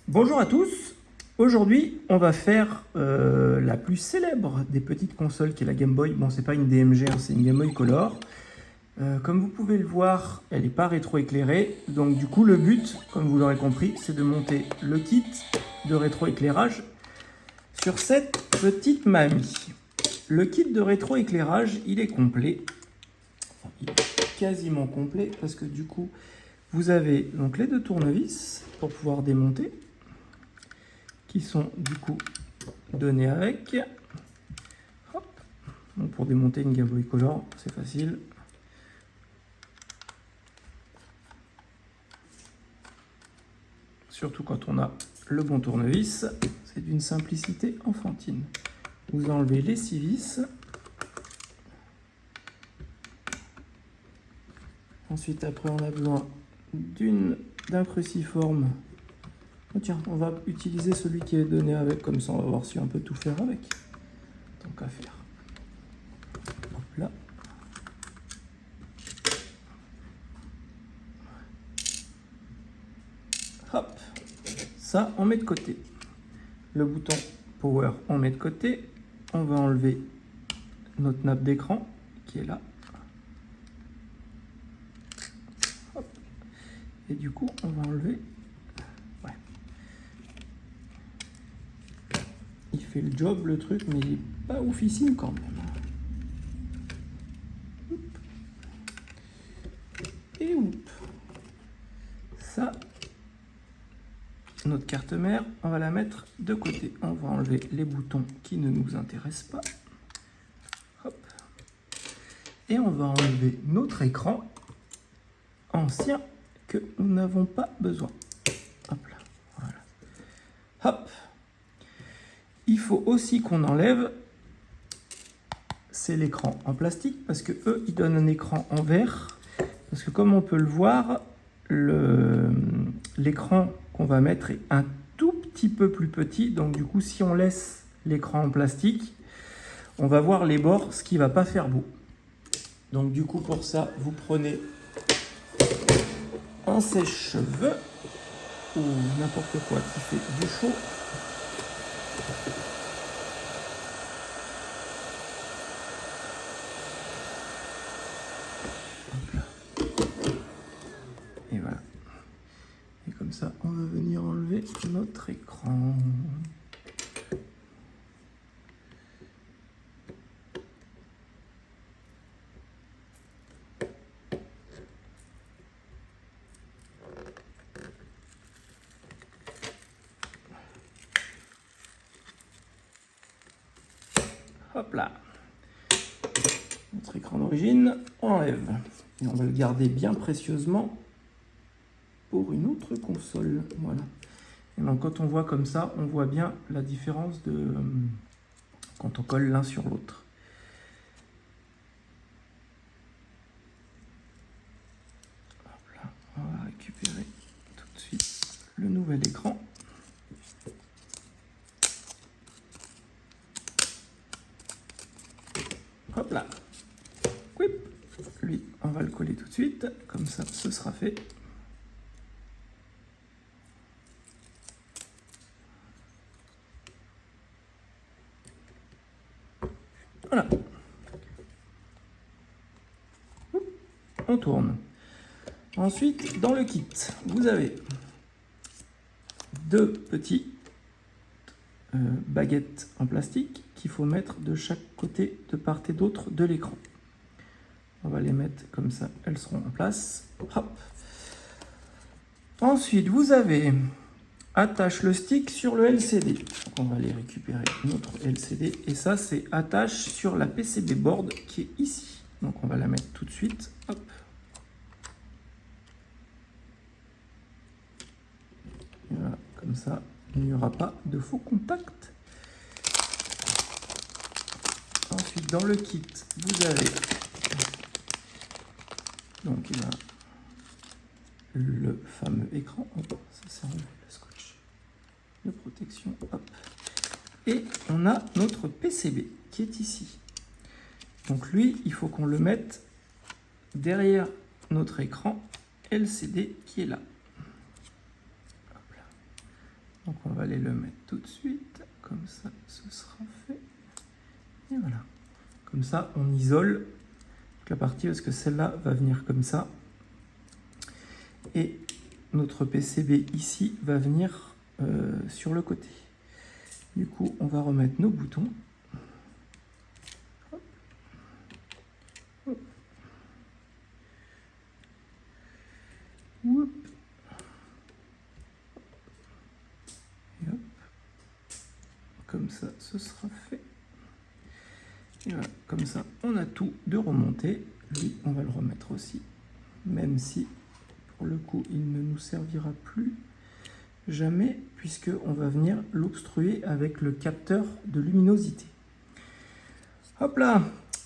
Bonjour à tous, aujourd'hui on va faire la plus célèbre des petites consoles qui est la Game Boy. Bon, c'est pas une DMG, hein, c'est une Game Boy Color. Comme vous pouvez le voir, elle n'est pas rétroéclairée, donc du coup le but, comme vous l'aurez compris, c'est de monter le kit de rétroéclairage sur cette petite mamie. Le kit de rétroéclairage, il est complet, enfin, il est quasiment complet parce que du coup vous avez donc les deux tournevis pour pouvoir démonter, qui sont du coup donnés avec. Hop. Donc pour démonter une Game Boy Color, c'est facile. Surtout quand on a le bon tournevis, c'est d'une simplicité enfantine. Vous enlevez les 6 vis. Ensuite, après, on a besoin d'un cruciforme. Oh, tiens, on va utiliser celui qui est donné avec, comme ça on va voir si on peut tout faire avec. Tant qu'à faire. Hop là. Hop. Ça, on met de côté. Le bouton Power, on met de côté. On va enlever notre nappe d'écran qui est là. Hop. Et du coup, on va enlever. Ouais. Il fait le job, le truc, mais il n'est pas oufissime quand même. Et oup. Ça, notre carte mère, on va la mettre de côté. On va enlever les boutons qui ne nous intéressent pas. Hop. Et on va enlever notre écran ancien que nous n'avons pas besoin. Hop là, voilà. Hop. Il faut aussi qu'on enlève, c'est l'écran en plastique, parce que eux, ils donnent un écran en verre. Parce que comme on peut le voir, l'écran qu'on va mettre est un tout petit peu plus petit. Donc du coup, si on laisse l'écran en plastique, on va voir les bords, ce qui ne va pas faire beau. Donc du coup, pour ça, vous prenez un sèche-cheveux ou n'importe quoi qui fait du chaud. Et voilà. Et comme ça, on va venir enlever notre écran. Hop là. Notre écran d'origine, on enlève. Et on va le garder bien précieusement pour une autre console. Voilà. Et donc quand on voit comme ça, on voit bien la différence de quand on colle l'un sur l'autre. Là, on va récupérer tout de suite le nouvel écran. Hop là. Whip. Lui, on va le coller tout de suite. Comme ça, ce sera fait. Voilà. On tourne. Ensuite, dans le kit, vous avez deux petits baguettes en plastique qu'il faut mettre de chaque côté, de part et d'autre de l'écran. On va les mettre comme ça, elles seront en place. Hop. Ensuite, vous avez attache le stick sur le LCD. Donc on va aller récupérer notre LCD. Et ça, c'est attache sur la PCB board qui est ici. Donc on va la mettre tout de suite. Hop. Et voilà, comme ça, il n'y aura pas de faux contact. Ensuite, dans le kit, vous avez donc il y a le fameux écran. Hop, ça c'est enlevé, le scotch de protection. Hop. Et on a notre PCB qui est ici. Donc lui, il faut qu'on le mette derrière notre écran LCD qui est là. Hop là. Donc on va aller le mettre tout de suite, comme ça ce sera fait. Et voilà. Comme ça on isole toute la partie parce que celle-là va venir comme ça. Et notre PCB ici va venir sur le côté. Du coup on va remettre nos boutons. Hop. Hop. Hop. Et hop. Comme ça ce sera fait. Et voilà, comme ça on a tout de remonté. Lui on va le remettre aussi, même si pour le coup il ne nous servira plus jamais, puisque on va venir l'obstruer avec le capteur de luminosité. Hop là.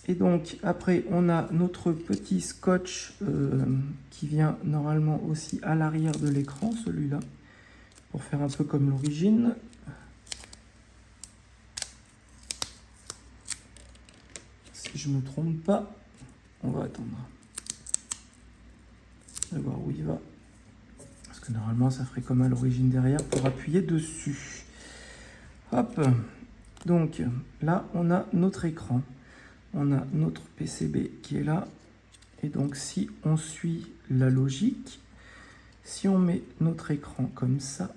Et donc après on a notre petit scotch qui vient normalement aussi à l'arrière de l'écran, celui-là, pour faire un peu comme l'origine. Si je ne me trompe pas, on va attendre de voir où il va, parce que normalement ça ferait comme à l'origine derrière pour appuyer dessus. Hop. Donc là on a notre écran, on a notre PCB qui est là, et donc si on suit la logique, si on met notre écran comme ça,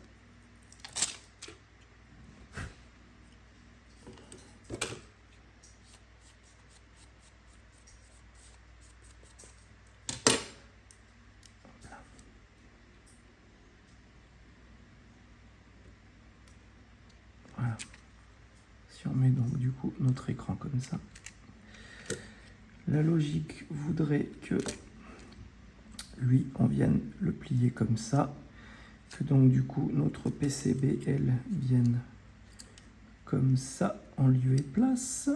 voilà. Si on met donc du coup notre écran comme ça, la logique voudrait que lui on vienne le plier comme ça, que donc du coup notre PCB elle vienne comme ça en lieu et place,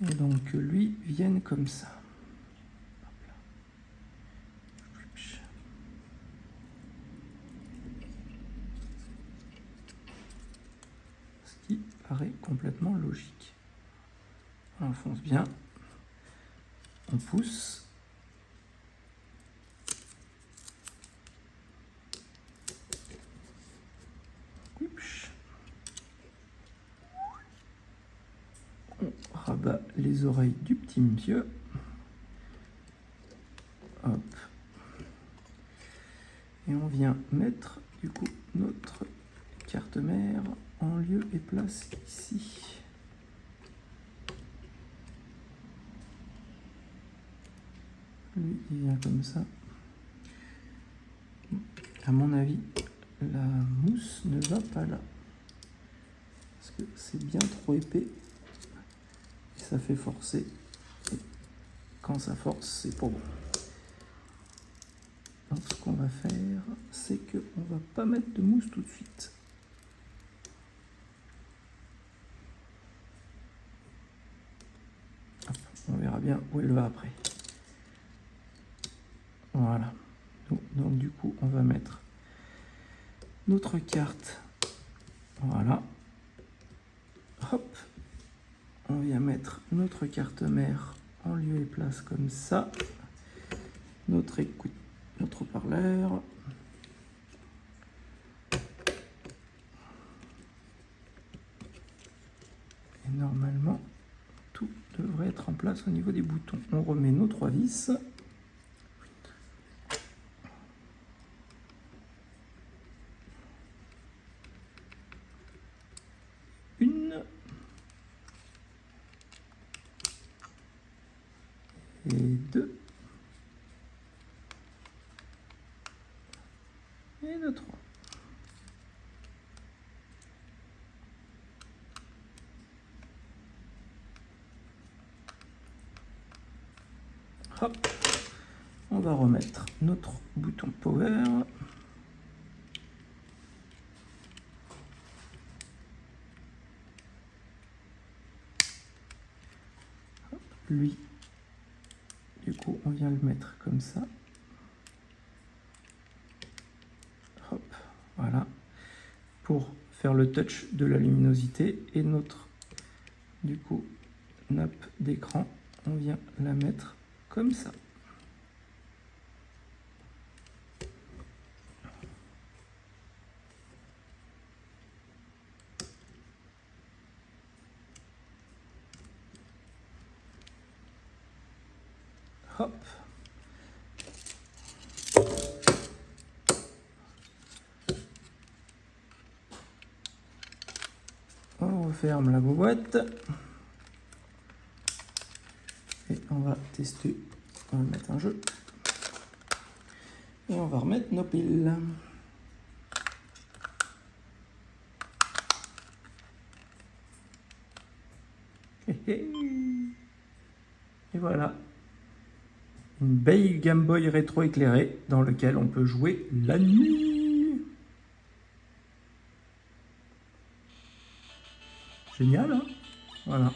et donc que lui vienne comme ça. Ce qui paraît complètement logique. On enfonce bien, on pousse. On rabat les oreilles du petit monsieur. Hop. Et on vient mettre du coup notre carte mère en lieu et place ici. Lui, il vient comme ça. À mon avis, la mousse ne va pas là, parce que c'est bien trop épais et ça fait forcer. Et quand ça force, c'est pas bon. Donc ce qu'on va faire, c'est que on va pas mettre de mousse tout de suite. Hop, on verra bien où elle va après. Voilà. Donc du coup, on va mettre notre carte. Voilà. Hop. On vient mettre notre carte mère en lieu et place comme ça. Notre écoute, notre haut-parleur. Et normalement, tout devrait être en place au niveau des boutons. On remet nos 3 vis. Une. Et 2. Et de 3. Hop. On va remettre notre bouton power. Hop. Lui, du coup, on vient le mettre comme ça. Hop, voilà. Pour faire le touch de la luminosité, et notre, du coup, nappe d'écran, on vient la mettre comme ça. Hop. On referme la boîte. Et on va tester. On va mettre un jeu. Et on va remettre nos piles. Et voilà. Une belle Game Boy rétro éclairée dans lequel on peut jouer la nuit. Génial, hein? Voilà.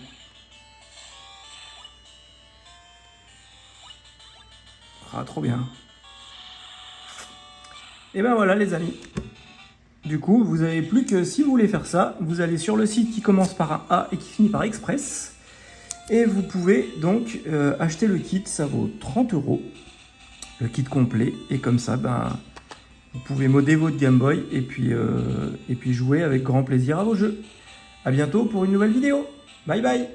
Ah, trop bien. Et ben voilà les amis. Du coup, vous n'avez plus que, si vous voulez faire ça, vous allez sur le site qui commence par un A et qui finit par Express. Et vous pouvez donc acheter le kit, ça vaut 30 €, le kit complet. Et comme ça, ben, vous pouvez modder votre Game Boy et puis jouer avec grand plaisir à vos jeux. A bientôt pour une nouvelle vidéo. Bye bye.